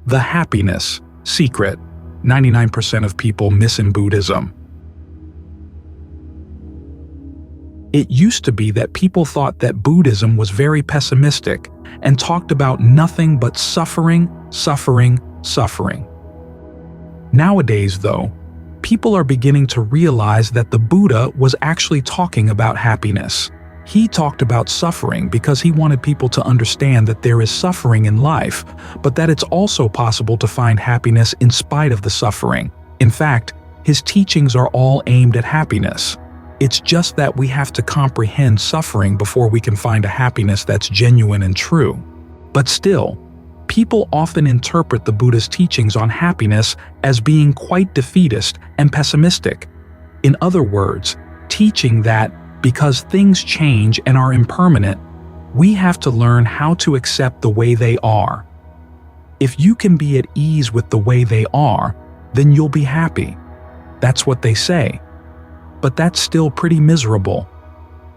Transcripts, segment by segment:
The happiness secret 99% of people miss in Buddhism. It used to be that people thought that Buddhism was very pessimistic and talked about nothing but suffering, suffering, suffering. Nowadays, though, people are beginning to realize that the Buddha was actually talking about happiness. He talked about suffering because he wanted people to understand that there is suffering in life, but that it's also possible to find happiness in spite of the suffering. In fact, his teachings are all aimed at happiness. It's just that we have to comprehend suffering before we can find a happiness that's genuine and true. But still, people often interpret the Buddha's teachings on happiness as being quite defeatist and pessimistic. In other words, teaching that because things change and are impermanent, we have to learn how to accept the way they are. If you can be at ease with the way they are, then you'll be happy. That's what they say. But that's still pretty miserable.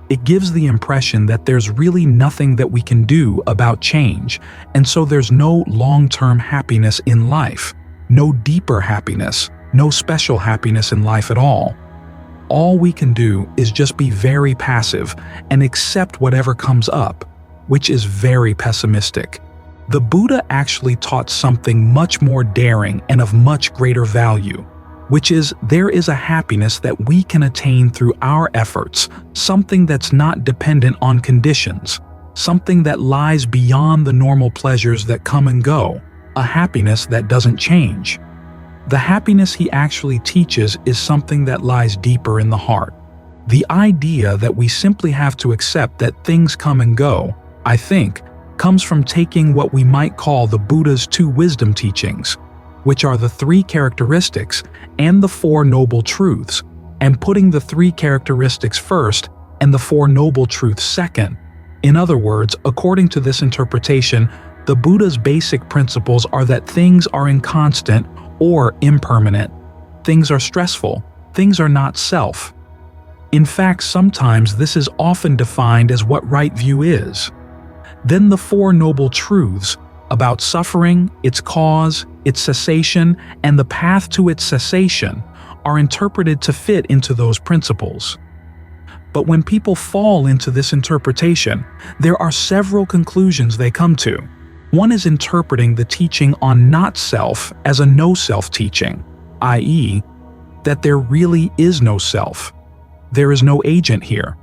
It gives the impression that there's really nothing that we can do about change, and so there's no long-term happiness in life, no deeper happiness, no special happiness in life at all. All we can do is just be very passive and accept whatever comes up, which is very pessimistic. The Buddha actually taught something much more daring and of much greater value, which is there is a happiness that we can attain through our efforts, something that's not dependent on conditions, something that lies beyond the normal pleasures that come and go, a happiness that doesn't change. The happiness he actually teaches is something that lies deeper in the heart. The idea that we simply have to accept that things come and go, I think, comes from taking what we might call the Buddha's two wisdom teachings, which are the three characteristics and the four noble truths, and putting the three characteristics first and the four noble truths second. In other words, according to this interpretation, the Buddha's basic principles are that things are inconstant or impermanent. Things are stressful. Things are not self. In fact, sometimes this is often defined as what right view is. Then the four noble truths about suffering, its cause, its cessation, and the path to its cessation are interpreted to fit into those principles. But when people fall into this interpretation, there are several conclusions they come to. One is interpreting the teaching on not self as a no-self teaching, i.e., that there really is no self. There is no agent here.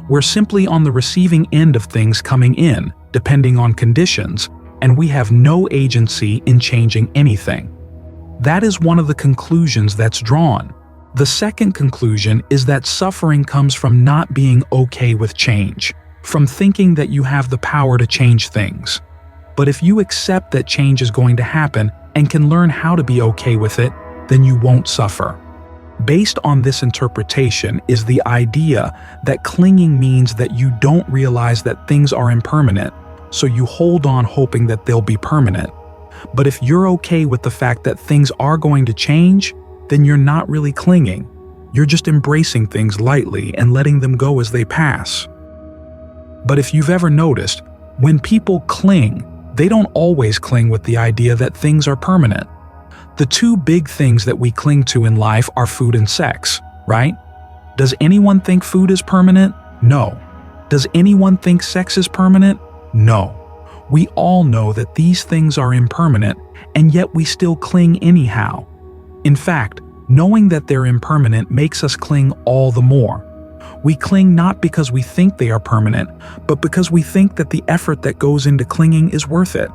We're simply on the receiving end of things coming in, depending on conditions, and we have no agency in changing anything. That is one of the conclusions that's drawn. The second conclusion is that suffering comes from not being okay with change, from thinking that you have the power to change things. But if you accept that change is going to happen and can learn how to be okay with it, then you won't suffer. Based on this interpretation is the idea that clinging means that you don't realize that things are impermanent, so you hold on hoping that they'll be permanent. But if you're okay with the fact that things are going to change, then you're not really clinging. You're just embracing things lightly and letting them go as they pass. But if you've ever noticed, when people cling, they don't always cling with the idea that things are permanent. The two big things that we cling to in life are food and sex, right? Does anyone think food is permanent? No. Does anyone think sex is permanent? No. We all know that these things are impermanent, and yet we still cling anyhow. In fact, knowing that they're impermanent makes us cling all the more. We cling not because we think they are permanent, but because we think that the effort that goes into clinging is worth it.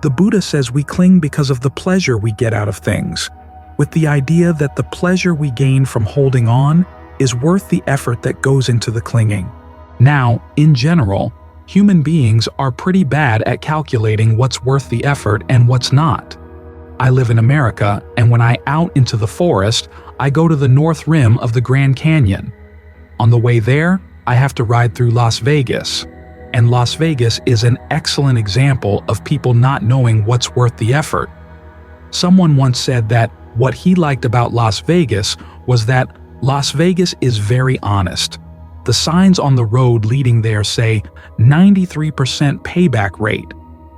The Buddha says we cling because of the pleasure we get out of things, with the idea that the pleasure we gain from holding on is worth the effort that goes into the clinging. Now, in general, human beings are pretty bad at calculating what's worth the effort and what's not. I live in America, and when I out into the forest, I go to the north rim of the Grand Canyon. On the way there, I have to ride through Las Vegas, and Las Vegas is an excellent example of people not knowing what's worth the effort. Someone once said that what he liked about Las Vegas was that Las Vegas is very honest. The signs on the road leading there say 93% payback rate.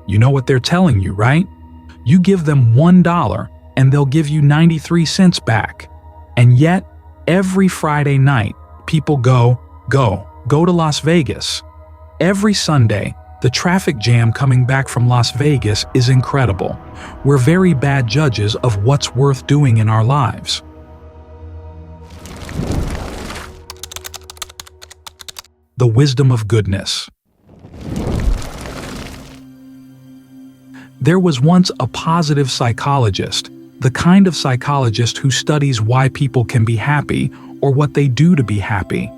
You know what they're telling you, right? You give them $1 and they'll give you 93 cents back. And yet, every Friday night, people go to Las Vegas. Every Sunday, the traffic jam coming back from Las Vegas is incredible. We're very bad judges of what's worth doing in our lives. The wisdom of goodness. There was once a positive psychologist, the kind of psychologist who studies why people can be happy or what they do to be happy.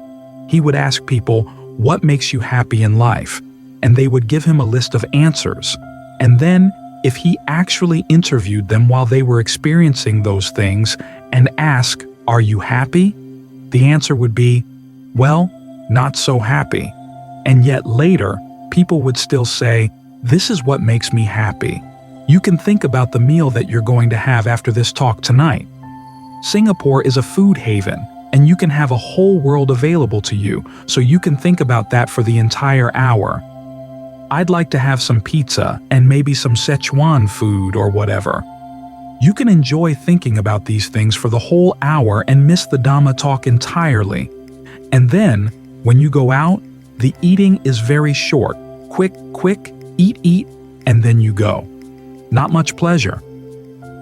He would ask people, "What makes you happy in life?" And they would give him a list of answers. And then, if he actually interviewed them while they were experiencing those things and ask, "Are you happy?" the answer would be, "Well, not so happy." And yet later, people would still say, "This is what makes me happy." You can think about the meal that you're going to have after this talk tonight. Singapore is a food haven, and you can have a whole world available to you, so you can think about that for the entire hour. I'd like to have some pizza and maybe some Szechuan food or whatever. You can enjoy thinking about these things for the whole hour and miss the Dhamma talk entirely. And then, when you go out, the eating is very short. Quick, eat, and then you go. Not much pleasure.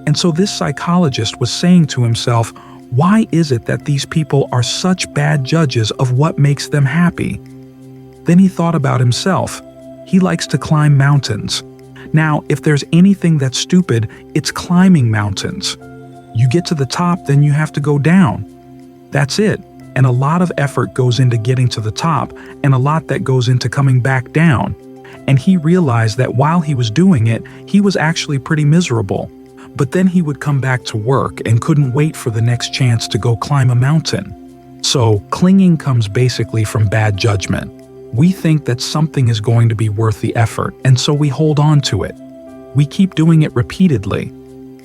And so this psychologist was saying to himself, why is it that these people are such bad judges of what makes them happy? Then he thought about himself. He likes to climb mountains. Now, if there's anything that's stupid, it's climbing mountains. You get to the top, then you have to go down. That's it. And a lot of effort goes into getting to the top, and a lot that goes into coming back down. And he realized that while he was doing it, he was actually pretty miserable. But then he would come back to work and couldn't wait for the next chance to go climb a mountain. So, clinging comes basically from bad judgment. We think that something is going to be worth the effort, and so we hold on to it. We keep doing it repeatedly.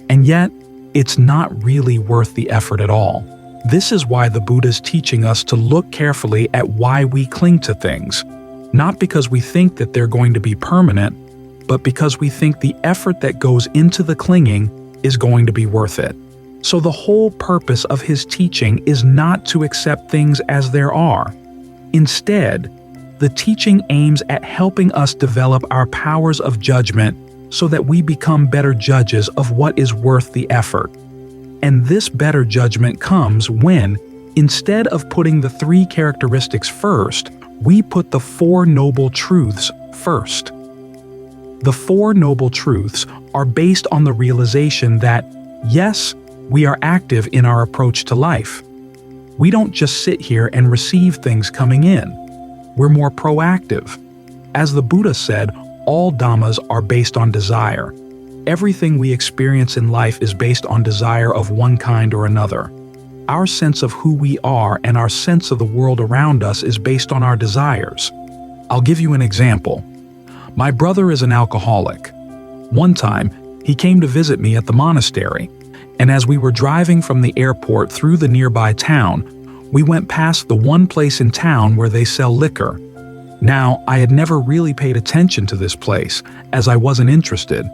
And yet, it's not really worth the effort at all. This is why the Buddha is teaching us to look carefully at why we cling to things. Not because we think that they're going to be permanent, but because we think the effort that goes into the clinging is going to be worth it. So the whole purpose of his teaching is not to accept things as there are. Instead, the teaching aims at helping us develop our powers of judgment so that we become better judges of what is worth the effort. And this better judgment comes when, instead of putting the 3 characteristics first, we put the 4 noble truths first. The 4 noble truths are based on the realization that, yes, we are active in our approach to life. We don't just sit here and receive things coming in. We're more proactive. As the Buddha said, all dhammas are based on desire. Everything we experience in life is based on desire of one kind or another. Our sense of who we are and our sense of the world around us is based on our desires. I'll give you an example. My brother is an alcoholic. One time, he came to visit me at the monastery, and as we were driving from the airport through the nearby town, we went past the one place in town where they sell liquor. Now, I had never really paid attention to this place, as I wasn't interested,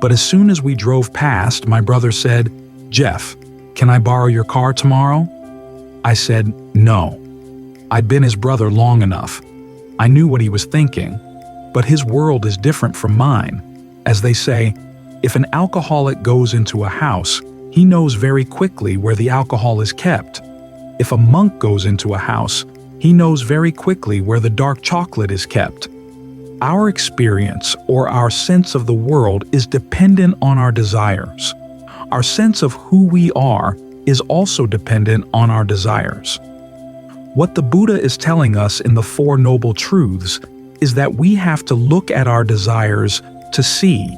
but as soon as we drove past, my brother said, "Jeff, can I borrow your car tomorrow?" I said, "No." I'd been his brother long enough. I knew what he was thinking, but his world is different from mine. As they say, if an alcoholic goes into a house, he knows very quickly where the alcohol is kept. If a monk goes into a house, he knows very quickly where the dark chocolate is kept. Our experience or our sense of the world is dependent on our desires. Our sense of who we are is also dependent on our desires. What the Buddha is telling us in the 4 Noble Truths is that we have to look at our desires to see,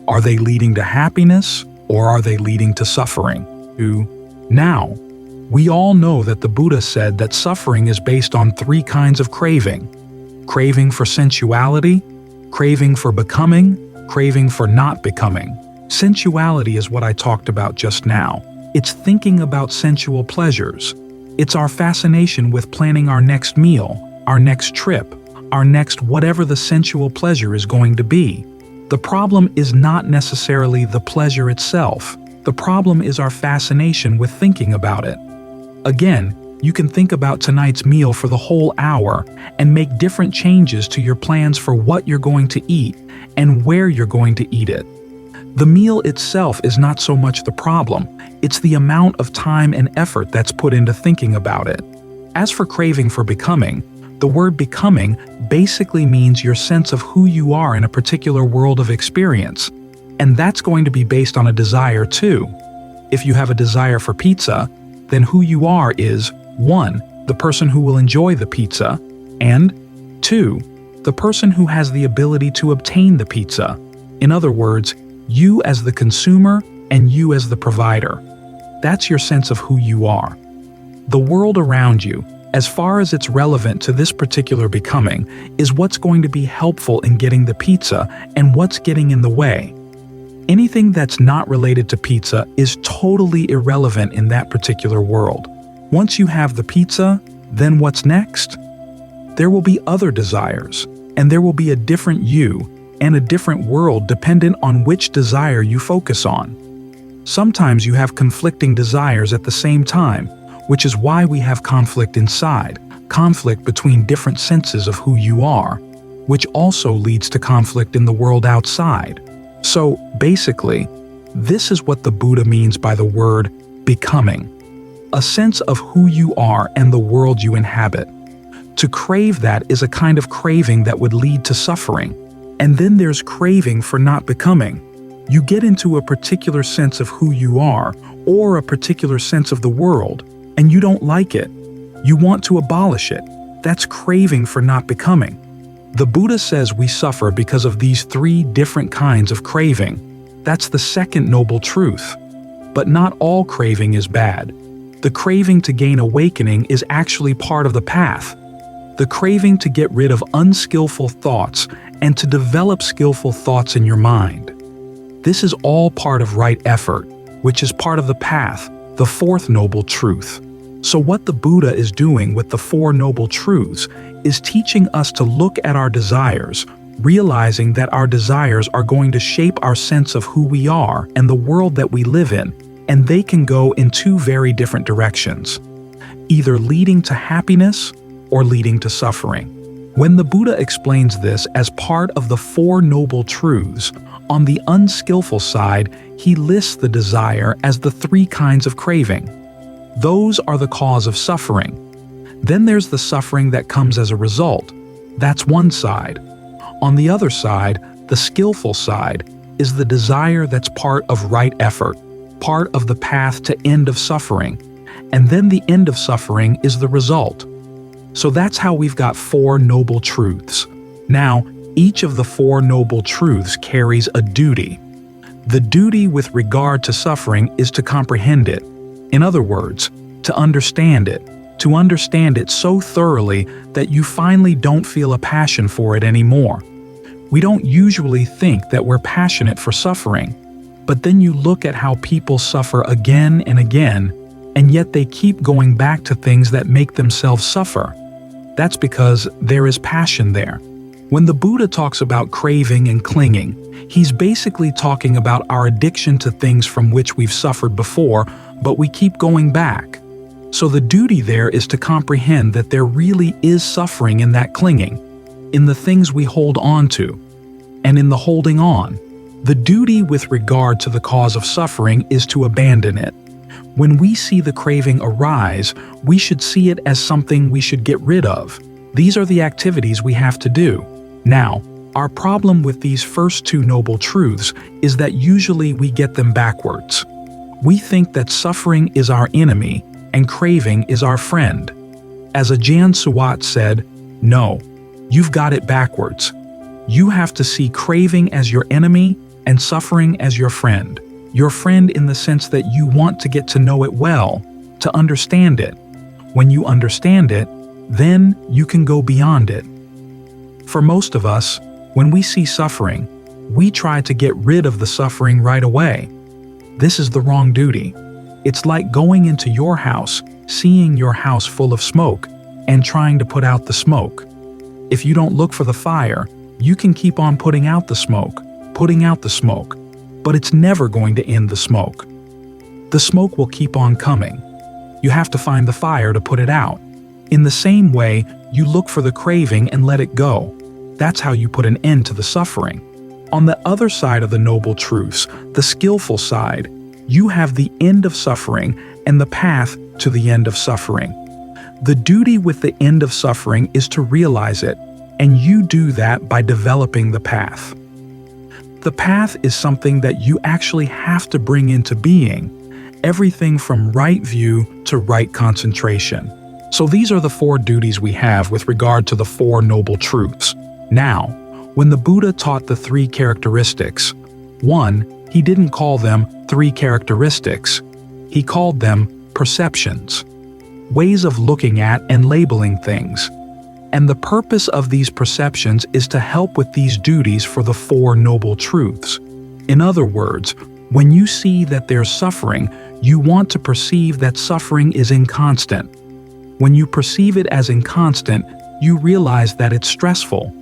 are they leading to happiness or are they leading to suffering? Now, we all know that the Buddha said that suffering is based on 3 kinds of craving. Craving for sensuality, craving for becoming, craving for not becoming. Sensuality is what I talked about just now. It's thinking about sensual pleasures. It's our fascination with planning our next meal, our next trip, our next whatever the sensual pleasure is going to be. The problem is not necessarily the pleasure itself. The problem is our fascination with thinking about it. Again, you can think about tonight's meal for the whole hour and make different changes to your plans for what you're going to eat and where you're going to eat it. The meal itself is not so much the problem, it's the amount of time and effort that's put into thinking about it. As for craving for becoming, the word becoming basically means your sense of who you are in a particular world of experience, and that's going to be based on a desire too. If you have a desire for pizza, then who you are is 1. The person who will enjoy the pizza, and 2. The person who has the ability to obtain the pizza. In other words, you as the consumer and you as the provider. That's your sense of who you are. The world around you, as far as it's relevant to this particular becoming, is what's going to be helpful in getting the pizza and what's getting in the way. Anything that's not related to pizza is totally irrelevant in that particular world. Once you have the pizza, then what's next? There will be other desires, and there will be a different you and a different world dependent on which desire you focus on. Sometimes you have conflicting desires at the same time, which is why we have conflict inside, conflict between different senses of who you are, which also leads to conflict in the world outside. So, basically, this is what the Buddha means by the word becoming. A sense of who you are and the world you inhabit. To crave that is a kind of craving that would lead to suffering. And then there's craving for not becoming. You get into a particular sense of who you are, or a particular sense of the world, and you don't like it. You want to abolish it. That's craving for not becoming. The Buddha says we suffer because of these 3 different kinds of craving. That's the second noble truth. But not all craving is bad. The craving to gain awakening is actually part of the path. The craving to get rid of unskillful thoughts and to develop skillful thoughts in your mind. This is all part of right effort, which is part of the path, the 4th noble truth. So what the Buddha is doing with the 4 noble truths is teaching us to look at our desires, realizing that our desires are going to shape our sense of who we are and the world that we live in, and they can go in 2 very different directions, either leading to happiness or leading to suffering. When the Buddha explains this as part of the 4 noble truths, on the unskillful side, he lists the desire as the 3 kinds of craving. Those are the cause of suffering. Then there's the suffering that comes as a result. That's one side. On the other side, the skillful side, is the desire that's part of right effort, part of the path to end of suffering, and then the end of suffering is the result. So that's how we've got 4 noble truths. Now, each of the 4 noble truths carries a duty. The duty with regard to suffering is to comprehend it. In other words, to understand it so thoroughly that you finally don't feel a passion for it anymore. We don't usually think that we're passionate for suffering, but then you look at how people suffer again and again, and yet they keep going back to things that make themselves suffer. That's because there is passion there. When the Buddha talks about craving and clinging, he's basically talking about our addiction to things from which we've suffered before, but we keep going back. So the duty there is to comprehend that there really is suffering in that clinging, in the things we hold on to, and in the holding on. The duty with regard to the cause of suffering is to abandon it. When we see the craving arise, we should see it as something we should get rid of. These are the activities we have to do. Now, our problem with these first 2 noble truths is that usually we get them backwards. We think that suffering is our enemy and craving is our friend. As Ajahn Suwat said, no, you've got it backwards. You have to see craving as your enemy and suffering as your friend. Your friend in the sense that you want to get to know it well, to understand it. When you understand it, then you can go beyond it. For most of us, when we see suffering, we try to get rid of the suffering right away. This is the wrong duty. It's like going into your house, seeing your house full of smoke, and trying to put out the smoke. If you don't look for the fire, you can keep on putting out the smoke, putting out the smoke, but it's never going to end the smoke. The smoke will keep on coming. You have to find the fire to put it out. In the same way, you look for the craving and let it go. That's how you put an end to the suffering. On the other side of the noble truths, the skillful side, you have the end of suffering and the path to the end of suffering. The duty with the end of suffering is to realize it, and you do that by developing the path. The path is something that you actually have to bring into being, everything from right view to right concentration. So these are the 4 duties we have with regard to the 4 noble truths. Now, when the Buddha taught the 3 characteristics, 1, he didn't call them 3 characteristics. He called them perceptions, ways of looking at and labeling things. And the purpose of these perceptions is to help with these duties for the 4 noble truths. In other words, when you see that there's suffering, you want to perceive that suffering is inconstant. When you perceive it as inconstant, you realize that it's stressful.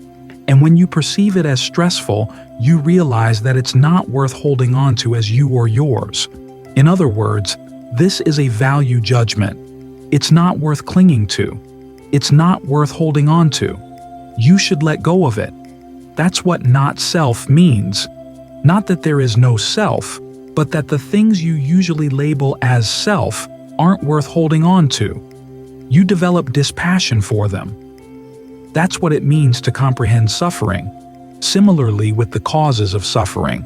And when you perceive it as stressful, you realize that it's not worth holding on to as you or yours. In other words, this is a value judgment. It's not worth clinging to. It's not worth holding on to. You should let go of it. That's what not self means. Not that there is no self, but that the things you usually label as self aren't worth holding on to. You develop dispassion for them. That's what it means to comprehend suffering. Similarly with the causes of suffering.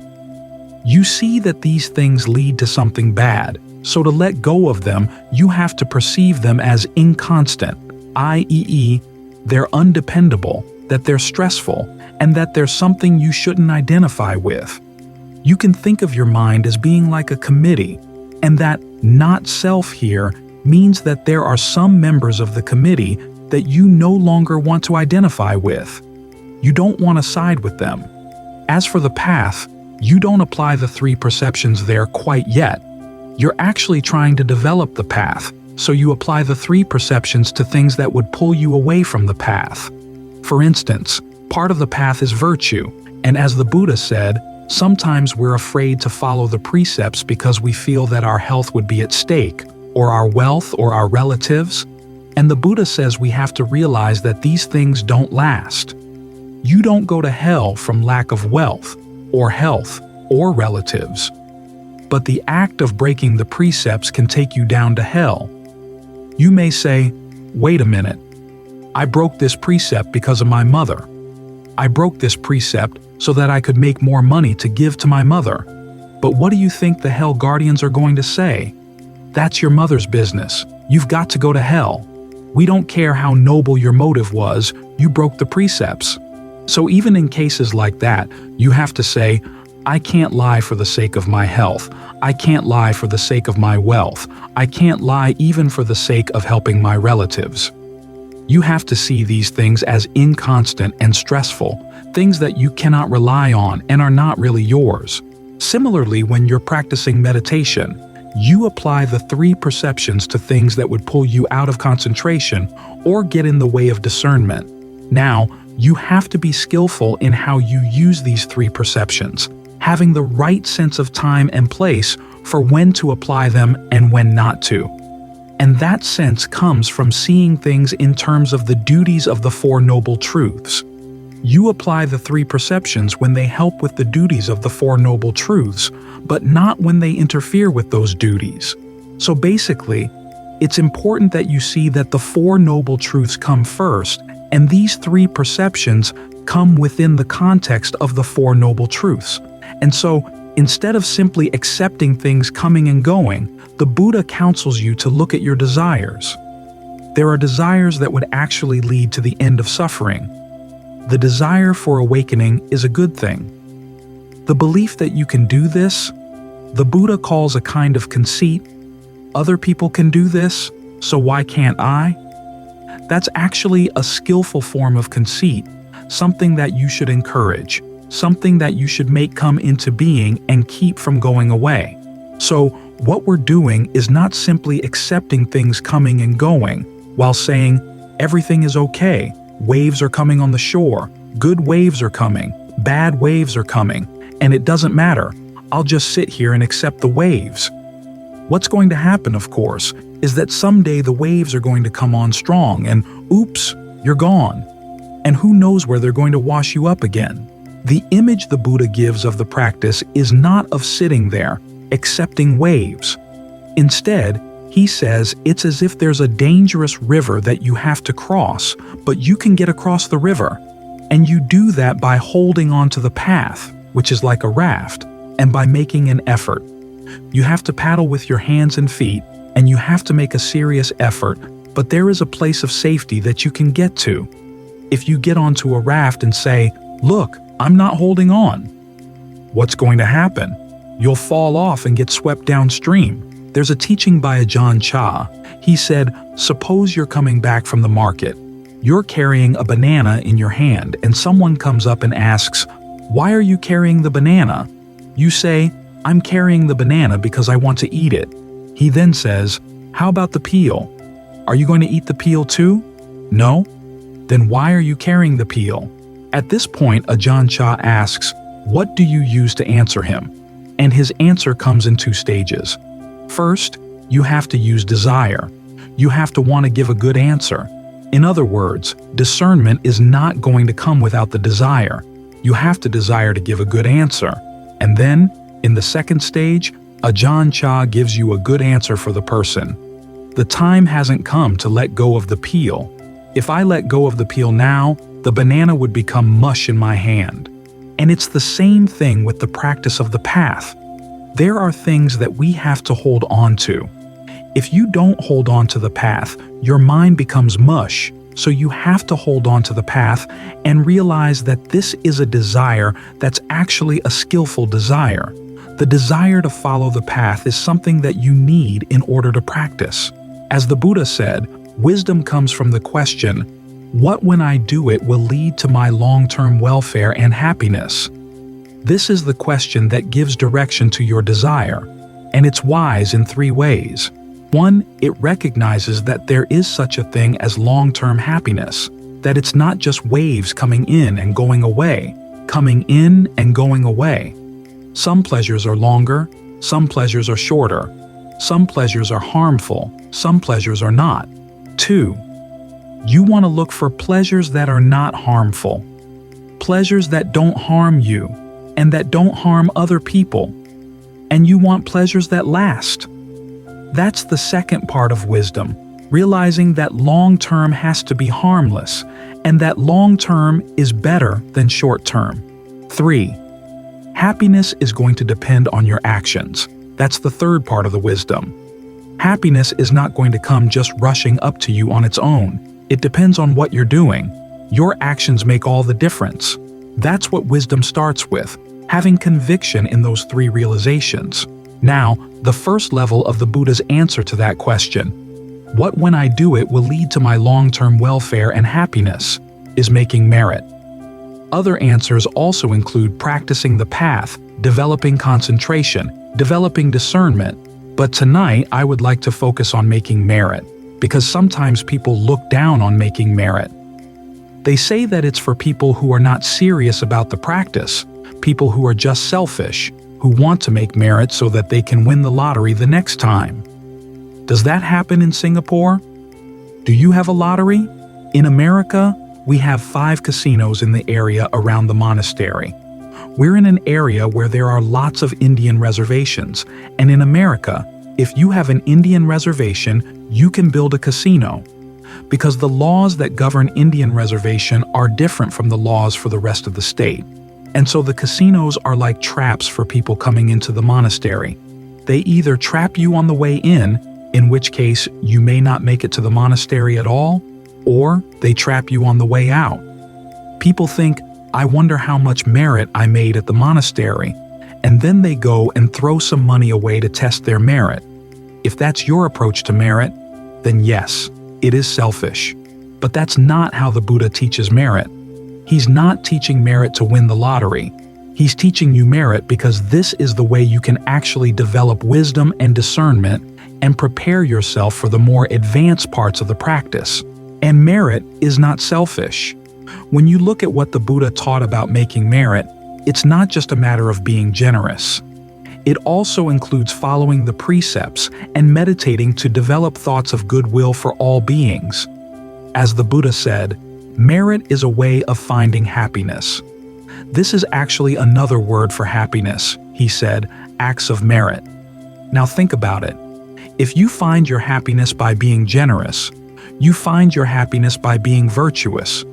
You see that these things lead to something bad, so to let go of them, you have to perceive them as inconstant, i.e., they're undependable, that they're stressful, and that they're something you shouldn't identify with. You can think of your mind as being like a committee, and that not self here means that there are some members of the committee that you no longer want to identify with. You don't want to side with them. As for the path, you don't apply the 3 perceptions there quite yet. You're actually trying to develop the path, so you apply the 3 perceptions to things that would pull you away from the path. For instance, part of the path is virtue, and as the Buddha said, sometimes we're afraid to follow the precepts because we feel that our health would be at stake, or our wealth, or our relatives. And the Buddha says we have to realize that these things don't last. You don't go to hell from lack of wealth, or health, or relatives. But the act of breaking the precepts can take you down to hell. You may say, wait a minute, I broke this precept because of my mother. I broke this precept so that I could make more money to give to my mother. But what do you think the hell guardians are going to say? That's your mother's business. You've got to go to hell. We don't care how noble your motive was, you broke the precepts. So even in cases like that, you have to say, I can't lie for the sake of my health. I can't lie for the sake of my wealth. I can't lie even for the sake of helping my relatives. You have to see these things as inconstant and stressful, things that you cannot rely on and are not really yours. Similarly, when you're practicing meditation, you apply the 3 perceptions to things that would pull you out of concentration or get in the way of discernment. Now, you have to be skillful in how you use these 3 perceptions, having the right sense of time and place for when to apply them and when not to. And that sense comes from seeing things in terms of the duties of the 4 noble truths. You apply the 3 perceptions when they help with the duties of the 4 noble truths, but not when they interfere with those duties. So basically, it's important that you see that the 4 noble truths come first, and these 3 perceptions come within the context of the 4 noble truths. And so, instead of simply accepting things coming and going, the Buddha counsels you to look at your desires. There are desires that would actually lead to the end of suffering. The desire for awakening is a good thing. The belief that you can do this, the Buddha calls a kind of conceit. Other people can do this, so why can't I? That's actually a skillful form of conceit, something that you should encourage, something that you should make come into being and keep from going away. So what we're doing is not simply accepting things coming and going while saying, everything is okay, waves are coming on the shore, good waves are coming, bad waves are coming, and it doesn't matter. I'll just sit here and accept the waves. What's going to happen, of course, is that someday the waves are going to come on strong and oops, you're gone. And who knows where they're going to wash you up again. The image the Buddha gives of the practice is not of sitting there, accepting waves. Instead, he says it's as if there's a dangerous river that you have to cross, but you can get across the river. And you do that by holding on to the path, which is like a raft, and by making an effort. You have to paddle with your hands and feet, and you have to make a serious effort, but there is a place of safety that you can get to. If you get onto a raft and say, "Look, I'm not holding on," what's going to happen? You'll fall off and get swept downstream. There's a teaching by Ajahn Chah. He said, suppose you're coming back from the market. You're carrying a banana in your hand and someone comes up and asks, "Why are you carrying the banana?" You say, "I'm carrying the banana because I want to eat it." He then says, "How about the peel? Are you going to eat the peel too?" "No?" "Then why are you carrying the peel?" At this point, Ajahn Chah asks, "What do you use to answer him?" And his answer comes in two stages. First, you have to use desire. You have to want to give a good answer. In other words, discernment is not going to come without the desire. You have to desire to give a good answer. And then, in the second stage, Ajahn Chah gives you a good answer for the person. The time hasn't come to let go of the peel. If I let go of the peel now, the banana would become mush in my hand. And it's the same thing with the practice of the path. There are things that we have to hold on to. If you don't hold on to the path, your mind becomes mush, so you have to hold on to the path and realize that this is a desire that's actually a skillful desire. The desire to follow the path is something that you need in order to practice. As the Buddha said, wisdom comes from the question, what when I do it will lead to my long-term welfare and happiness? This is the question that gives direction to your desire, and it's wise in three ways. One, it recognizes that there is such a thing as long-term happiness, that it's not just waves coming in and going away, coming in and going away. Some pleasures are longer, some pleasures are shorter, some pleasures are harmful, some pleasures are not. Two, you want to look for pleasures that are not harmful, pleasures that don't harm you and that don't harm other people, and you want pleasures that last. That's the second part of wisdom, realizing that long-term has to be harmless and that long-term is better than short-term. 3. Happiness is going to depend on your actions. That's the third part of the wisdom. Happiness is not going to come just rushing up to you on its own. It depends on what you're doing. Your actions make all the difference. That's what wisdom starts with, having conviction in those three realizations. Now, the first level of the Buddha's answer to that question, what when I do it will lead to my long-term welfare and happiness, is making merit. Other answers also include practicing the path, developing concentration, developing discernment, but tonight I would like to focus on making merit, because sometimes people look down on making merit. They say that it's for people who are not serious about the practice, people who are just selfish, who want to make merit so that they can win the lottery the next time. Does that happen in Singapore? Do you have a lottery? In America, we have 5 casinos in the area around the monastery. We're in an area where there are lots of Indian reservations, and in America, if you have an Indian reservation, you can build a casino. Because the laws that govern Indian reservation are different from the laws for the rest of the state. And so the casinos are like traps for people coming into the monastery. They either trap you on the way in which case you may not make it to the monastery at all, or they trap you on the way out. People think, I wonder how much merit I made at the monastery, and then they go and throw some money away to test their merit. If that's your approach to merit, then yes, it is selfish. But that's not how the Buddha teaches merit. He's not teaching merit to win the lottery. He's teaching you merit because this is the way you can actually develop wisdom and discernment and prepare yourself for the more advanced parts of the practice. And merit is not selfish. When you look at what the Buddha taught about making merit, It's not just a matter of being generous. It also includes following the precepts and meditating to develop thoughts of goodwill for all beings. As the Buddha said, merit is a way of finding happiness. This is actually another word for happiness, he said, acts of merit. Now think about it. If you find your happiness by being generous, you find your happiness by being virtuous,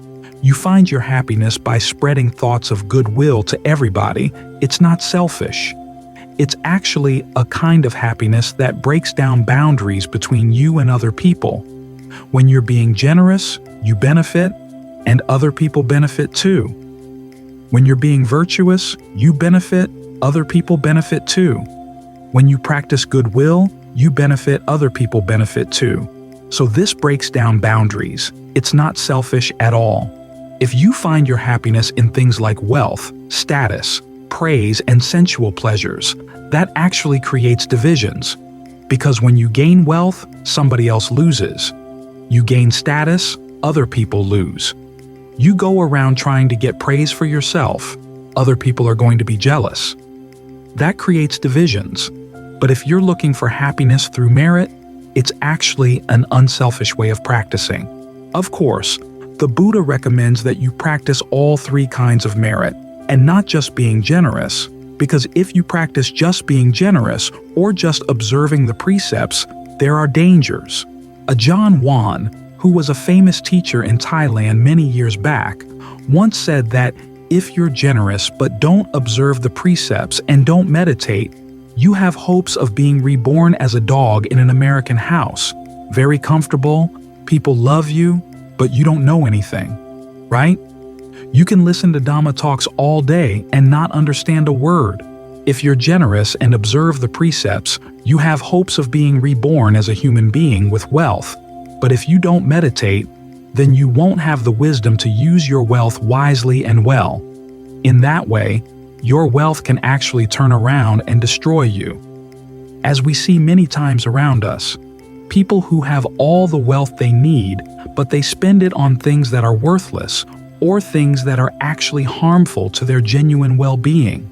you find your happiness by spreading thoughts of goodwill to everybody, it's not selfish. It's actually a kind of happiness that breaks down boundaries between you and other people. When you're being generous, you benefit, and other people benefit too. When you're being virtuous, you benefit, other people benefit too. When you practice goodwill, you benefit, other people benefit too. So this breaks down boundaries. It's not selfish at all. If you find your happiness in things like wealth, status, praise, and sensual pleasures, that actually creates divisions. Because when you gain wealth, somebody else loses. You gain status, other people lose. You go around trying to get praise for yourself, other people are going to be jealous. That creates divisions. But if you're looking for happiness through merit, it's actually an unselfish way of practicing. Of course, the Buddha recommends that you practice all three kinds of merit, and not just being generous, because if you practice just being generous or just observing the precepts, there are dangers. Ajahn Wan, who was a famous teacher in Thailand many years back, once said that if you're generous but don't observe the precepts and don't meditate, you have hopes of being reborn as a dog in an American house. Very comfortable, people love you, but you don't know anything, right? You can listen to Dhamma talks all day and not understand a word. If you're generous and observe the precepts, you have hopes of being reborn as a human being with wealth. But if you don't meditate, then you won't have the wisdom to use your wealth wisely and well. In that way, your wealth can actually turn around and destroy you. As we see many times around us, people who have all the wealth they need, but they spend it on things that are worthless or things that are actually harmful to their genuine well-being.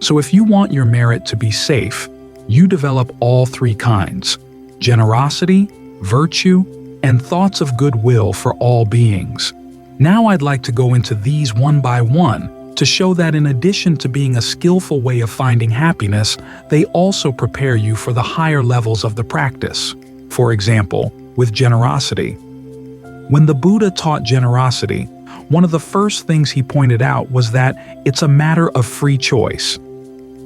So if you want your merit to be safe, you develop all three kinds: generosity, virtue, and thoughts of goodwill for all beings. Now I'd like to go into these one by one to show that in addition to being a skillful way of finding happiness, they also prepare you for the higher levels of the practice. For example, with generosity. When the Buddha taught generosity, one of the first things he pointed out was that it's a matter of free choice.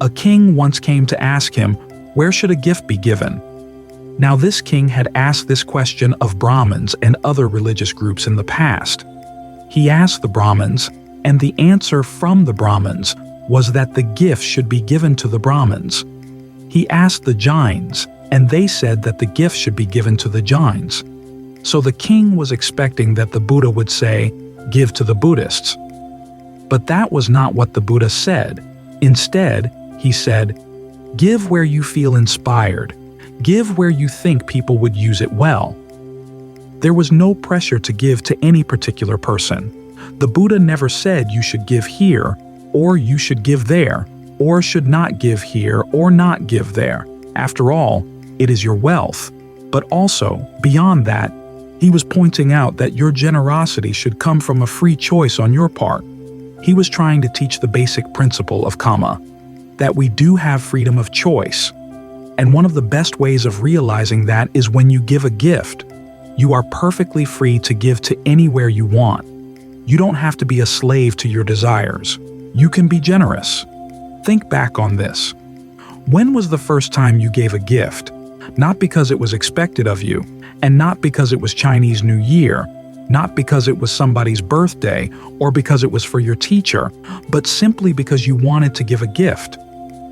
A king once came to ask him, where should a gift be given? Now this king had asked this question of Brahmins and other religious groups in the past. He asked the Brahmins, and the answer from the Brahmins was that the gift should be given to the Brahmins. He asked the Jains, and they said that the gift should be given to the Jains. So the king was expecting that the Buddha would say, give to the Buddhists. But that was not what the Buddha said. Instead, he said, give where you feel inspired. Give where you think people would use it well. There was no pressure to give to any particular person. The Buddha never said you should give here, or you should give there, or should not give here or not give there. After all, it is your wealth. But also, beyond that, he was pointing out that your generosity should come from a free choice on your part. He was trying to teach the basic principle of karma, that we do have freedom of choice. And one of the best ways of realizing that is when you give a gift. You are perfectly free to give to anywhere you want. You don't have to be a slave to your desires. You can be generous. Think back on this. When was the first time you gave a gift? Not because it was expected of you, and not because it was Chinese New Year, not because it was somebody's birthday or because it was for your teacher, but simply because you wanted to give a gift.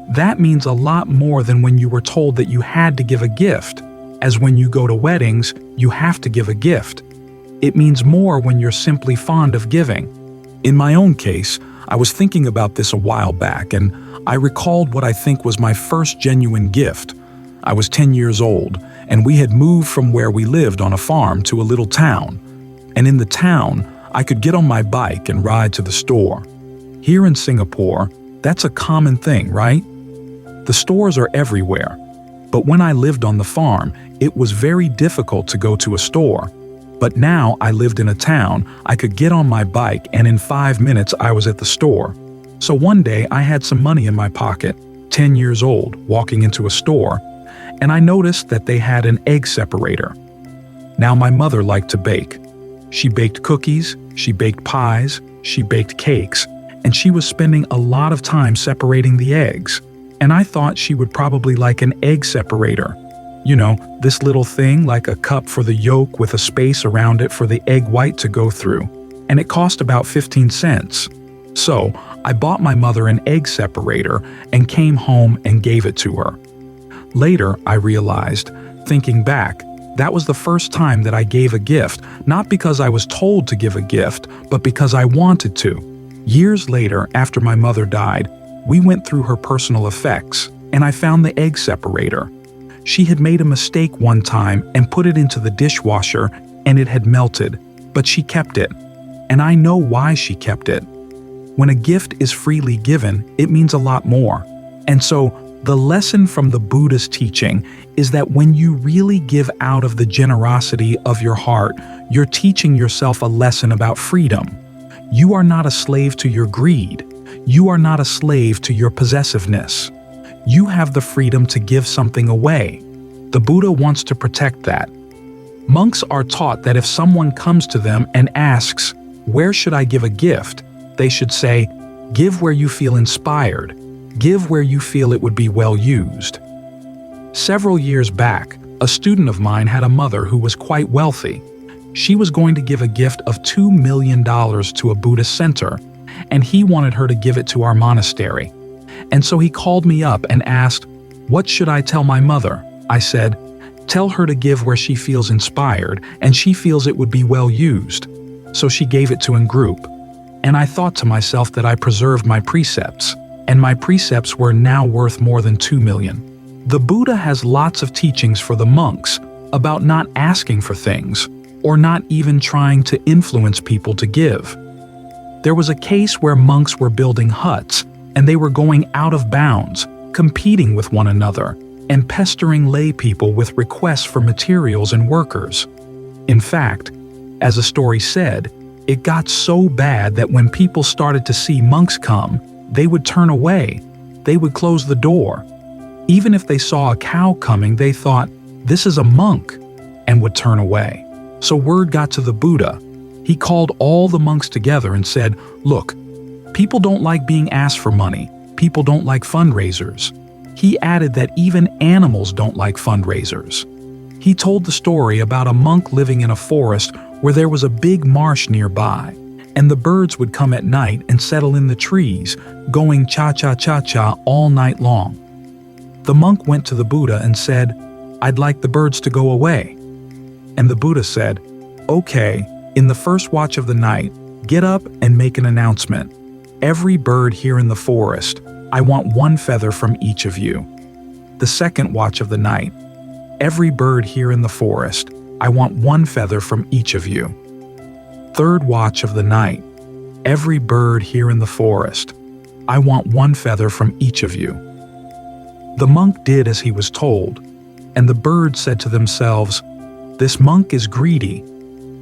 That means a lot more than when you were told that you had to give a gift, as when you go to weddings, you have to give a gift. It means more when you're simply fond of giving. In my own case, I was thinking about this a while back, and I recalled what I think was my first genuine gift. I was 10 years old, and we had moved from where we lived on a farm to a little town. And in the town, I could get on my bike and ride to the store. Here in Singapore, that's a common thing, right? The stores are everywhere. But when I lived on the farm, it was very difficult to go to a store. But now I lived in a town, I could get on my bike and in 5 minutes I was at the store. So one day I had some money in my pocket, 10 years old, walking into a store, and I noticed that they had an egg separator. Now my mother liked to bake. She baked cookies, she baked pies, she baked cakes, and she was spending a lot of time separating the eggs. And I thought she would probably like an egg separator. You know, this little thing like a cup for the yolk with a space around it for the egg white to go through. And it cost about 15 cents. So I bought my mother an egg separator and came home and gave it to her. Later, I realized, thinking back, that was the first time that I gave a gift, not because I was told to give a gift, but because I wanted to. Years later, after my mother died, we went through her personal effects, and I found the egg separator. She had made a mistake one time and put it into the dishwasher, and it had melted, but she kept it. And I know why she kept it. When a gift is freely given, it means a lot more. And so, the lesson from the Buddha's teaching is that when you really give out of the generosity of your heart, you're teaching yourself a lesson about freedom. You are not a slave to your greed. You are not a slave to your possessiveness. You have the freedom to give something away. The Buddha wants to protect that. Monks are taught that if someone comes to them and asks, "Where should I give a gift?" they should say, "Give where you feel inspired. Give where you feel it would be well used." Several years back, a student of mine had a mother who was quite wealthy. She was going to give a gift of $2 million to a Buddhist center, and he wanted her to give it to our monastery. And so he called me up and asked, "What should I tell my mother?" I said, "Tell her to give where she feels inspired and she feels it would be well used." So she gave it to a group. And I thought to myself that I preserved my precepts, and my precepts were now worth more than 2 million. The Buddha has lots of teachings for the monks about not asking for things, or not even trying to influence people to give. There was a case where monks were building huts, and they were going out of bounds, competing with one another, and pestering lay people with requests for materials and workers. In fact, as a story said, it got so bad that when people started to see monks come, they would turn away. They would close the door. Even if they saw a cow coming, they thought, "This is a monk," and would turn away. So word got to the Buddha. He called all the monks together and said, "Look, people don't like being asked for money. People don't like fundraisers." He added that even animals don't like fundraisers. He told the story about a monk living in a forest where there was a big marsh nearby, and the birds would come at night and settle in the trees, going cha-cha-cha-cha all night long. The monk went to the Buddha and said, "I'd like the birds to go away." And the Buddha said, "Okay, in the first watch of the night, get up and make an announcement. Every bird here in the forest, I want 1 feather from each of you. The second watch of the night, every bird here in the forest, I want 1 feather from each of you. Third watch of the night, every bird here in the forest, I want 1 feather from each of you." The monk did as he was told, and the birds said to themselves, "This monk is greedy,"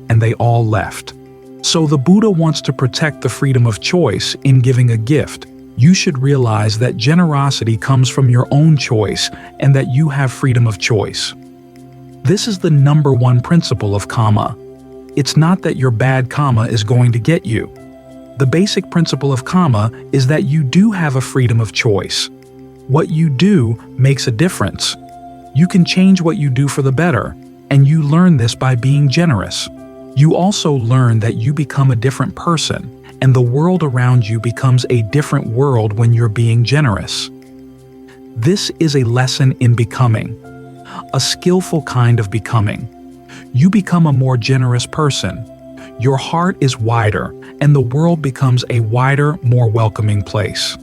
and they all left. So the Buddha wants to protect the freedom of choice in giving a gift. You should realize that generosity comes from your own choice and that you have freedom of choice. This is the number one principle of karma. It's not that your bad karma is going to get you. The basic principle of karma is that you do have a freedom of choice. What you do makes a difference. You can change what you do for the better, and you learn this by being generous. You also learn that you become a different person, and the world around you becomes a different world when you're being generous. This is a lesson in becoming, a skillful kind of becoming. You become a more generous person. Your heart is wider, and the world becomes a wider, more welcoming place.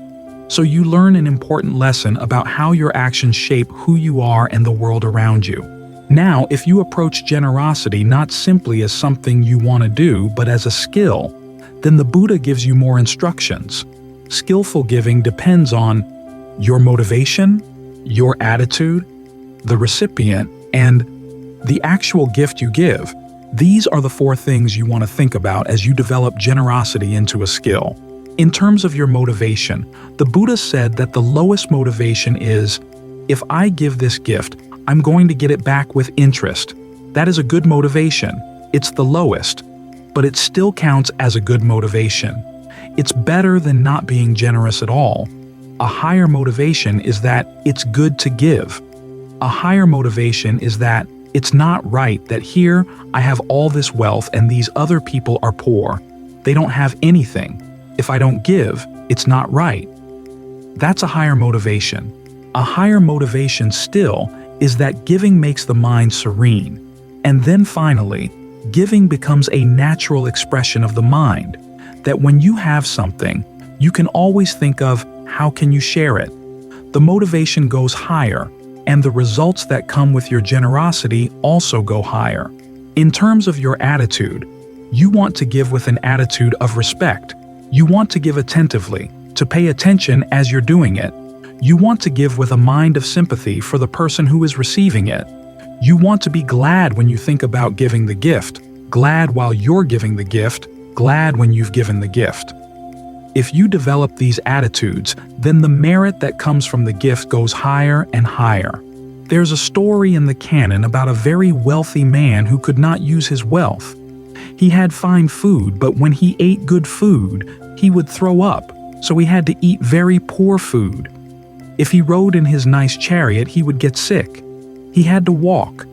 So you learn an important lesson about how your actions shape who you are and the world around you. Now, if you approach generosity not simply as something you want to do, but as a skill, then the Buddha gives you more instructions. Skillful giving depends on your motivation, your attitude, the recipient, and the actual gift you give. These are the 4 things you want to think about as you develop generosity into a skill. In terms of your motivation, the Buddha said that the lowest motivation is, if I give this gift, I'm going to get it back with interest. That is a good motivation. It's the lowest, but it still counts as a good motivation. It's better than not being generous at all. A higher motivation is that it's good to give. A higher motivation is that it's not right that here I have all this wealth and these other people are poor. They don't have anything. If I don't give, it's not right. That's a higher motivation. A higher motivation still is that giving makes the mind serene. And then finally, giving becomes a natural expression of the mind, that when you have something, you can always think of how can you share it. The motivation goes higher, and the results that come with your generosity also go higher. In terms of your attitude, you want to give with an attitude of respect. You want to give attentively, to pay attention as you're doing it. You want to give with a mind of sympathy for the person who is receiving it. You want to be glad when you think about giving the gift, glad while you're giving the gift, glad when you've given the gift. If you develop these attitudes, then the merit that comes from the gift goes higher and higher. There's a story in the canon about a very wealthy man who could not use his wealth. He had fine food, but when he ate good food, he would throw up, so he had to eat very poor food. If he rode in his nice chariot, he would get sick. He had to walk.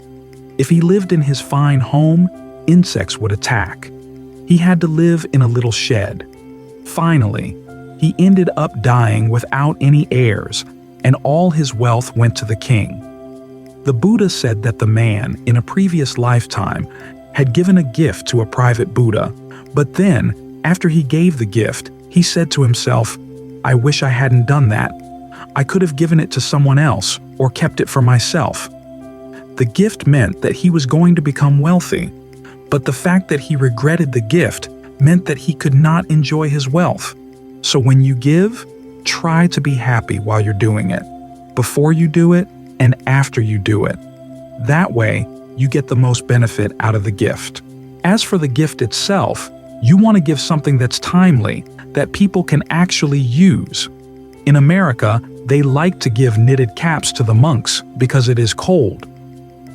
If he lived in his fine home, insects would attack. He had to live in a little shed. Finally, he ended up dying without any heirs, and all his wealth went to the king. The Buddha said that the man, in a previous lifetime, had given a gift to a private Buddha, but then, after he gave the gift, he said to himself, "I wish I hadn't done that. I could have given it to someone else or kept it for myself." The gift meant that he was going to become wealthy, but the fact that he regretted the gift meant that he could not enjoy his wealth. So when you give, try to be happy while you're doing it, before you do it and after you do it. That way, you get the most benefit out of the gift. As for the gift itself, you want to give something that's timely, that people can actually use. In America, they like to give knitted caps to the monks because it is cold.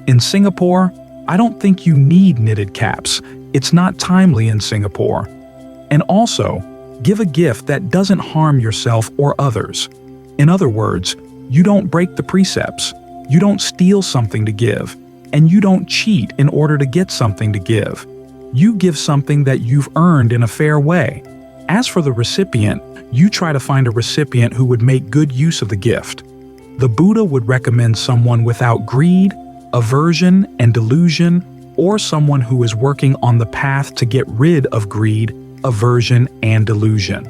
In Singapore, I don't think you need knitted caps. It's not timely in Singapore. And also, give a gift that doesn't harm yourself or others. In other words, you don't break the precepts, you don't steal something to give, and you don't cheat in order to get something to give. You give something that you've earned in a fair way. As for the recipient, you try to find a recipient who would make good use of the gift. The Buddha would recommend someone without greed, aversion, and delusion, or someone who is working on the path to get rid of greed, aversion, and delusion.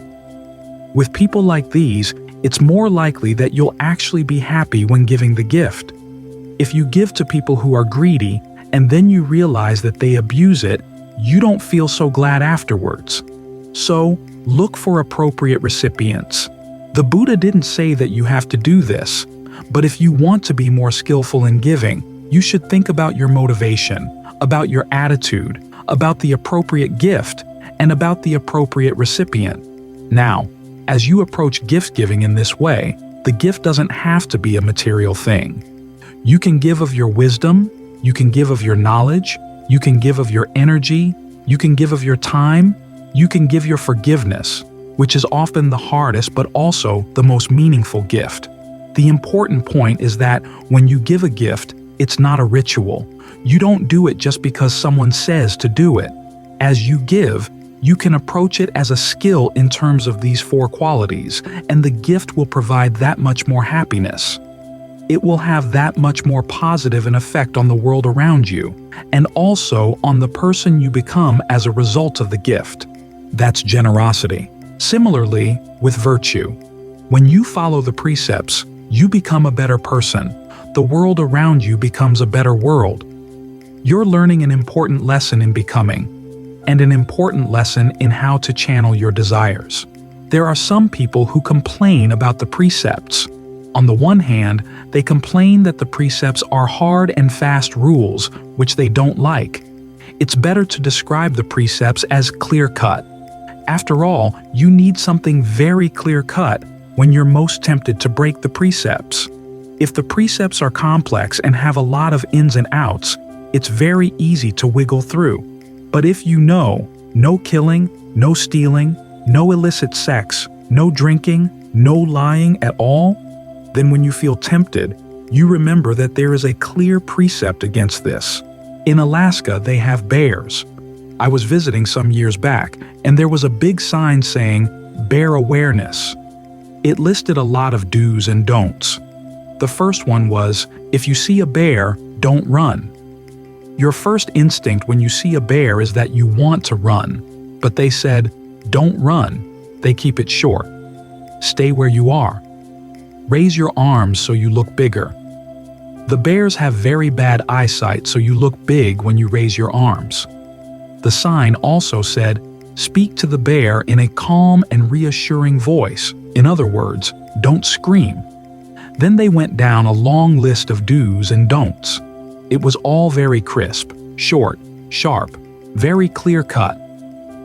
With people like these, it's more likely that you'll actually be happy when giving the gift. If you give to people who are greedy, and then you realize that they abuse it, you don't feel so glad afterwards. So, look for appropriate recipients. The Buddha didn't say that you have to do this, but if you want to be more skillful in giving, you should think about your motivation, about your attitude, about the appropriate gift, and about the appropriate recipient. Now, as you approach gift giving in this way, the gift doesn't have to be a material thing. You can give of your wisdom, you can give of your knowledge, you can give of your energy, you can give of your time, you can give your forgiveness, which is often the hardest but also the most meaningful gift. The important point is that when you give a gift, it's not a ritual. You don't do it just because someone says to do it. As you give, you can approach it as a skill in terms of these 4 qualities, and the gift will provide that much more happiness. It will have that much more positive an effect on the world around you, and also on the person you become as a result of the gift. That's generosity. Similarly, with virtue. When you follow the precepts, you become a better person. The world around you becomes a better world. You're learning an important lesson in becoming, and an important lesson in how to channel your desires. There are some people who complain about the precepts. On the one hand, they complain that the precepts are hard and fast rules, which they don't like. It's better to describe the precepts as clear-cut. After all, you need something very clear-cut when you're most tempted to break the precepts. If the precepts are complex and have a lot of ins and outs, it's very easy to wiggle through. But if you know, no killing, no stealing, no illicit sex, no drinking, no lying at all, then when you feel tempted, you remember that there is a clear precept against this. In Alaska, they have bears. I was visiting some years back, and there was a big sign saying, "Bear awareness." It listed a lot of do's and don'ts. The first one was, if you see a bear, don't run. Your first instinct when you see a bear is that you want to run, but they said, don't run. They keep it short. Stay where you are. Raise your arms so you look bigger. The bears have very bad eyesight, so you look big when you raise your arms. The sign also said, speak to the bear in a calm and reassuring voice. In other words, don't scream. Then they went down a long list of do's and don'ts. It was all very crisp, short, sharp, very clear-cut.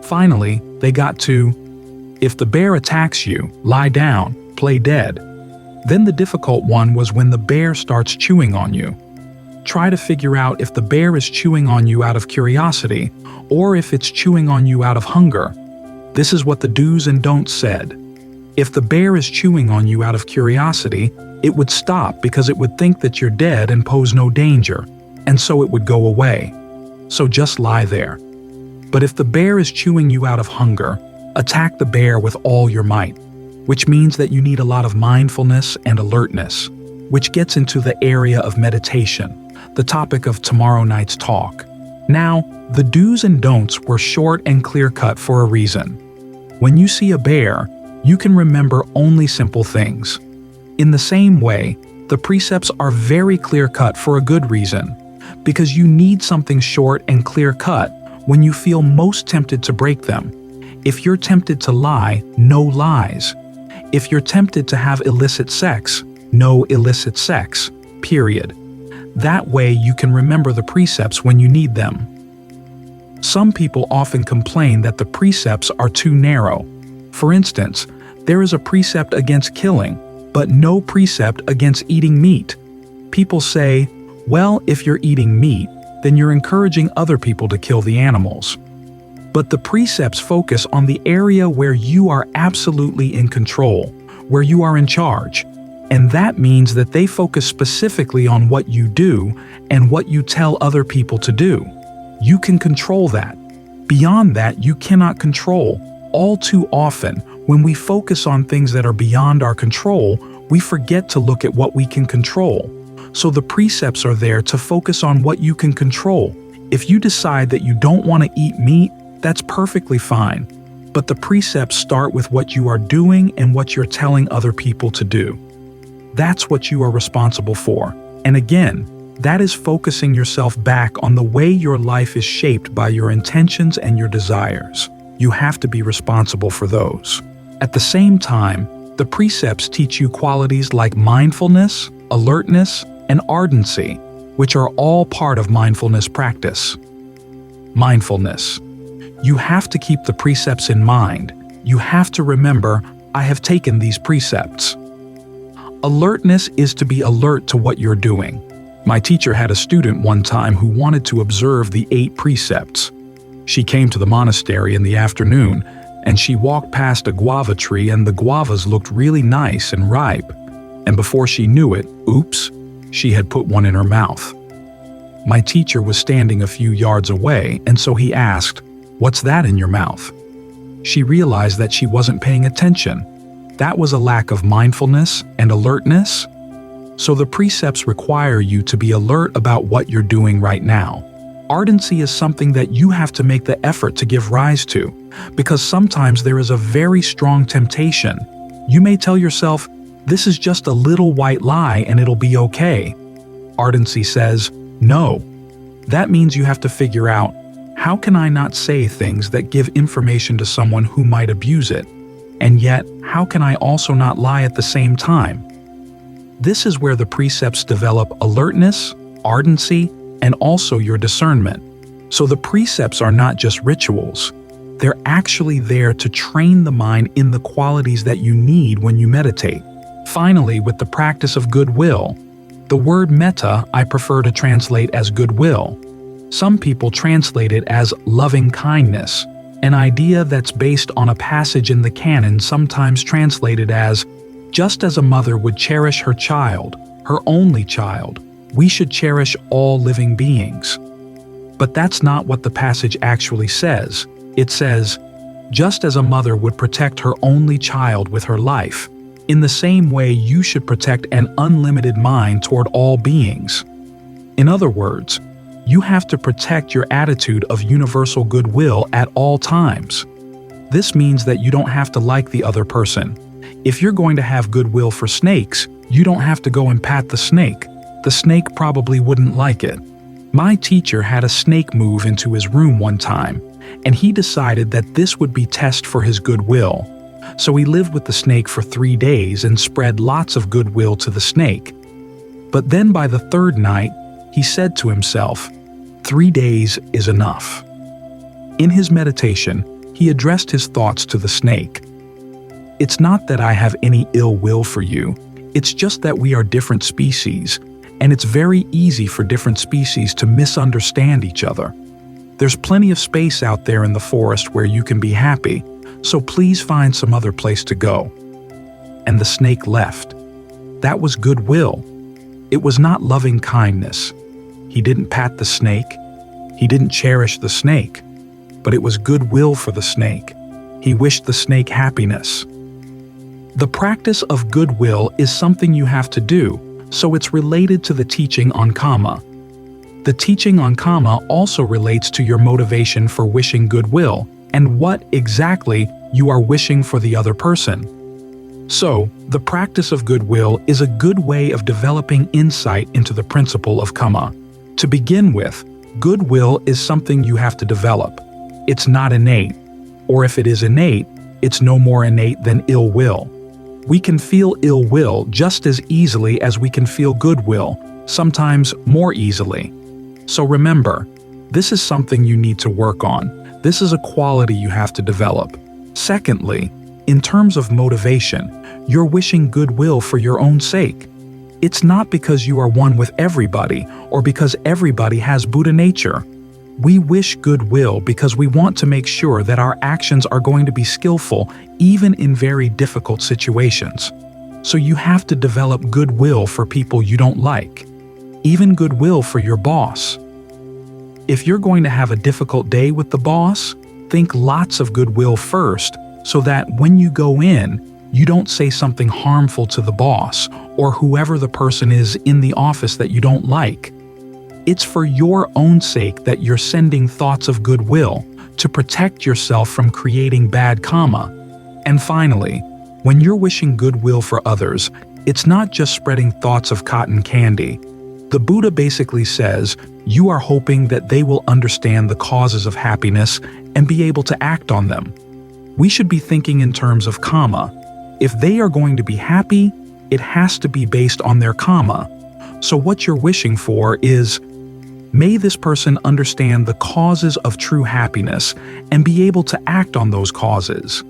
Finally, they got to, if the bear attacks you, lie down, play dead. Then the difficult one was when the bear starts chewing on you. Try to figure out if the bear is chewing on you out of curiosity or if it's chewing on you out of hunger. This is what the do's and don'ts said. If the bear is chewing on you out of curiosity, it would stop because it would think that you're dead and pose no danger, and so it would go away. So just lie there. But if the bear is chewing you out of hunger, attack the bear with all your might, which means that you need a lot of mindfulness and alertness, which gets into the area of meditation, the topic of tomorrow night's talk. Now, the do's and don'ts were short and clear-cut for a reason. When you see a bear, you can remember only simple things. In the same way, the precepts are very clear-cut for a good reason, because you need something short and clear-cut when you feel most tempted to break them. If you're tempted to lie, no lies. If you're tempted to have illicit sex, no illicit sex, period. That way you can remember the precepts when you need them. Some people often complain that the precepts are too narrow. For instance, there is a precept against killing, but no precept against eating meat. People say, well, if you're eating meat, then you're encouraging other people to kill the animals. But the precepts focus on the area where you are absolutely in control, where you are in charge. And that means that they focus specifically on what you do and what you tell other people to do. You can control that. Beyond that, you cannot control. All too often, when we focus on things that are beyond our control, we forget to look at what we can control. So the precepts are there to focus on what you can control. If you decide that you don't want to eat meat, that's perfectly fine. But the precepts start with what you are doing and what you're telling other people to do. That's what you are responsible for. And again, that is focusing yourself back on the way your life is shaped by your intentions and your desires. You have to be responsible for those. At the same time, the precepts teach you qualities like mindfulness, alertness, and ardency, which are all part of mindfulness practice. Mindfulness. You have to keep the precepts in mind. You have to remember, I have taken these precepts. Alertness is to be alert to what you're doing. My teacher had a student one time who wanted to observe the 8 precepts. She came to the monastery in the afternoon, and she walked past a guava tree, and the guavas looked really nice and ripe. And before she knew it, oops, she had put one in her mouth. My teacher was standing a few yards away, and so he asked, "What's that in your mouth?" She realized that she wasn't paying attention. That was a lack of mindfulness and alertness. So the precepts require you to be alert about what you're doing right now. Ardency is something that you have to make the effort to give rise to, because sometimes there is a very strong temptation. You may tell yourself, this is just a little white lie and it'll be okay. Ardency says, no. That means you have to figure out, how can I not say things that give information to someone who might abuse it? And yet, how can I also not lie at the same time? This is where the precepts develop alertness, ardency, and also your discernment. So the precepts are not just rituals. They're actually there to train the mind in the qualities that you need when you meditate. Finally, with the practice of goodwill, the word metta I prefer to translate as goodwill. Some people translate it as loving kindness, an idea that's based on a passage in the canon sometimes translated as, just as a mother would cherish her child, her only child, we should cherish all living beings. But that's not what the passage actually says. It says, just as a mother would protect her only child with her life, in the same way you should protect an unlimited mind toward all beings. In other words, you have to protect your attitude of universal goodwill at all times. This means that you don't have to like the other person. If you're going to have goodwill for snakes, you don't have to go and pat the snake. The snake probably wouldn't like it. My teacher had a snake move into his room one time, and he decided that this would be test for his goodwill. So he lived with the snake for 3 days and spread lots of goodwill to the snake. But then by the third night, he said to himself, 3 days is enough. In his meditation, he addressed his thoughts to the snake. It's not that I have any ill will for you, it's just that we are different species, and it's very easy for different species to misunderstand each other. There's plenty of space out there in the forest where you can be happy, so please find some other place to go. And the snake left. That was goodwill. It was not loving kindness. He didn't pat the snake. He didn't cherish the snake. But it was goodwill for the snake. He wished the snake happiness. The practice of goodwill is something you have to do, so it's related to the teaching on karma. The teaching on karma also relates to your motivation for wishing goodwill and what exactly you are wishing for the other person. So, the practice of goodwill is a good way of developing insight into the principle of karma. To begin with, goodwill is something you have to develop. It's not innate, or if it is innate, it's no more innate than ill will. We can feel ill will just as easily as we can feel goodwill, sometimes more easily. So remember, this is something you need to work on. This is a quality you have to develop. Secondly, in terms of motivation, you're wishing goodwill for your own sake. It's not because you are one with everybody or because everybody has Buddha nature. We wish goodwill because we want to make sure that our actions are going to be skillful even in very difficult situations. So you have to develop goodwill for people you don't like, even goodwill for your boss. If you're going to have a difficult day with the boss, think lots of goodwill first so that when you go in, you don't say something harmful to the boss or whoever the person is in the office that you don't like. It's for your own sake that you're sending thoughts of goodwill to protect yourself from creating bad karma. And finally, when you're wishing goodwill for others, it's not just spreading thoughts of cotton candy. The Buddha basically says you are hoping that they will understand the causes of happiness and be able to act on them. We should be thinking in terms of karma. If they are going to be happy, it has to be based on their karma. So what you're wishing for is, may this person understand the causes of true happiness and be able to act on those causes.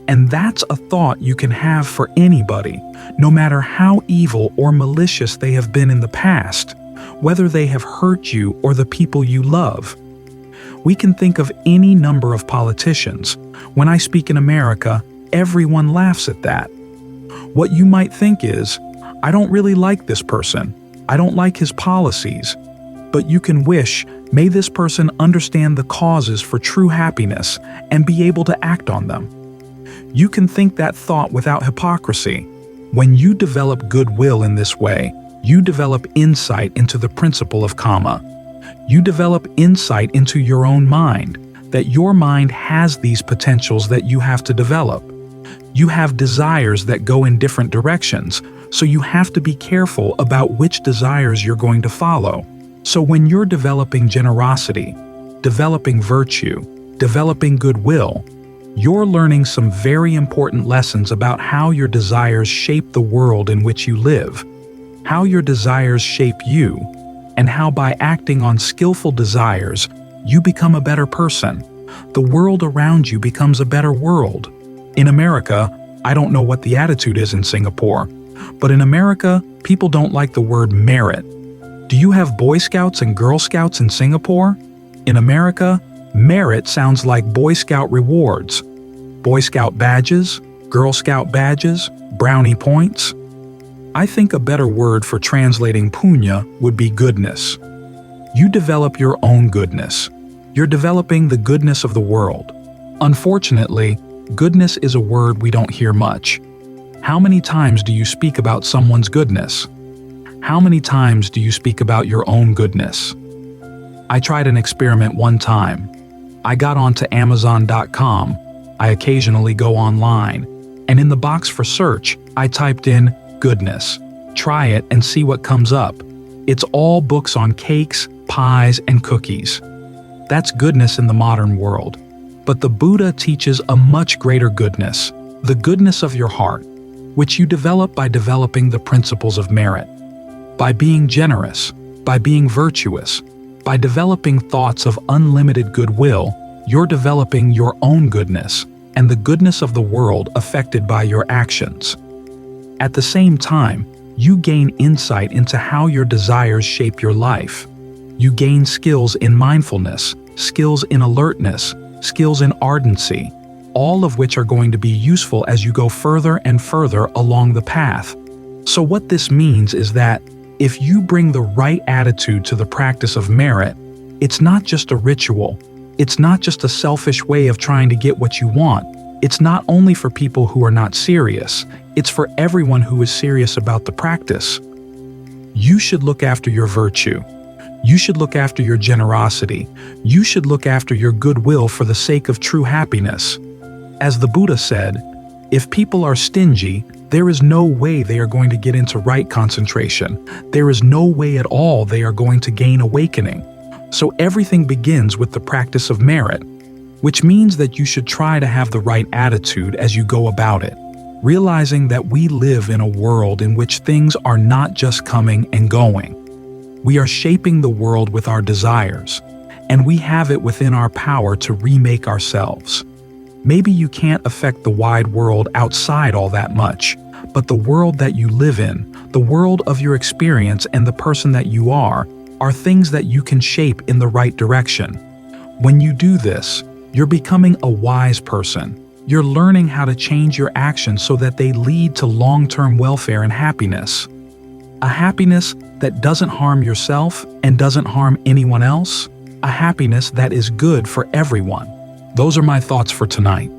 And that's a thought you can have for anybody, no matter how evil or malicious they have been in the past, whether they have hurt you or the people you love. We can think of any number of politicians. When I speak in America, everyone laughs at that. What you might think is, I don't really like this person. I don't like his policies. But you can wish, may this person understand the causes for true happiness and be able to act on them. You can think that thought without hypocrisy. When you develop goodwill in this way, you develop insight into the principle of karma. You develop insight into your own mind, that your mind has these potentials that you have to develop. You have desires that go in different directions, so you have to be careful about which desires you're going to follow. So when you're developing generosity, developing virtue, developing goodwill, You're learning some very important lessons about how your desires shape the world in which you live, how your desires shape you, and how by acting on skillful desires, you become a better person. The world around you becomes a better world. In America, I don't know what the attitude is in Singapore, but in America, people don't like the word merit. Do you have Boy Scouts and Girl Scouts in Singapore? In America, merit sounds like Boy Scout rewards. Boy Scout badges, Girl Scout badges, brownie points. I think a better word for translating punya would be goodness. You develop your own goodness. You're developing the goodness of the world. Unfortunately, goodness is a word we don't hear much. How many times do you speak about someone's goodness? How many times do you speak about your own goodness? I tried an experiment one time. I got onto Amazon.com. I occasionally go online, and in the box for search, I typed in goodness. Try it and see what comes up. It's all books on cakes, pies, and cookies. That's goodness in the modern world. But the Buddha teaches a much greater goodness, the goodness of your heart, which you develop by developing the principles of merit. By being generous, by being virtuous, by developing thoughts of unlimited goodwill, you're developing your own goodness and the goodness of the world affected by your actions. At the same time, you gain insight into how your desires shape your life. You gain skills in mindfulness, skills in alertness, skills in ardency, all of which are going to be useful as you go further and further along the path. So what this means is that if you bring the right attitude to the practice of merit, it's not just a ritual. It's not just a selfish way of trying to get what you want. It's not only for people who are not serious. It's for everyone who is serious about the practice. You should look after your virtue. You should look after your generosity. You should look after your goodwill for the sake of true happiness. As the Buddha said, if people are stingy, there is no way they are going to get into right concentration. There is no way at all they are going to gain awakening. So everything begins with the practice of merit, which means that you should try to have the right attitude as you go about it, realizing that we live in a world in which things are not just coming and going. We are shaping the world with our desires, and we have it within our power to remake ourselves. Maybe you can't affect the wide world outside all that much, but the world that you live in, the world of your experience and the person that you are things that you can shape in the right direction. When you do this, you're becoming a wise person. You're learning how to change your actions so that they lead to long-term welfare and happiness. A happiness that doesn't harm yourself and doesn't harm anyone else. A happiness that is good for everyone. Those are my thoughts for tonight.